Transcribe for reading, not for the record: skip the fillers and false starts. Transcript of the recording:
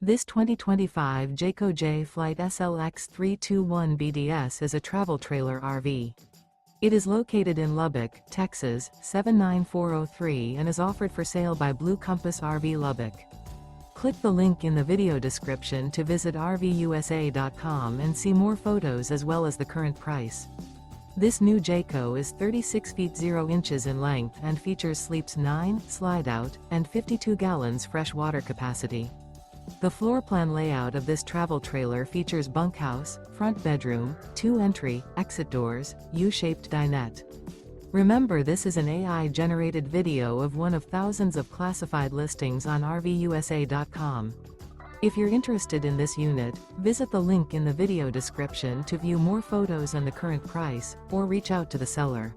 This 2025 Jayco Jay Flight SLX 321 BDS is a travel trailer RV. It is located in Lubbock, Texas, 79403 and is offered for sale by Blue Compass RV Lubbock. Click the link in the video description to visit RVUSA.com and see more photos as well as the current price. This new Jayco is 36 feet 0 inches in length and features sleeps 9, Slideout, and 52 gallons fresh water capacity. The floor plan layout of this travel trailer features bunkhouse, front bedroom, 2 entry, exit doors, U-shaped dinette. Remember, this is an AI-generated video of one of thousands of classified listings on RVUSA.com. If you're interested in this unit, visit the link in the video description to view more photos and the current price, or reach out to the seller.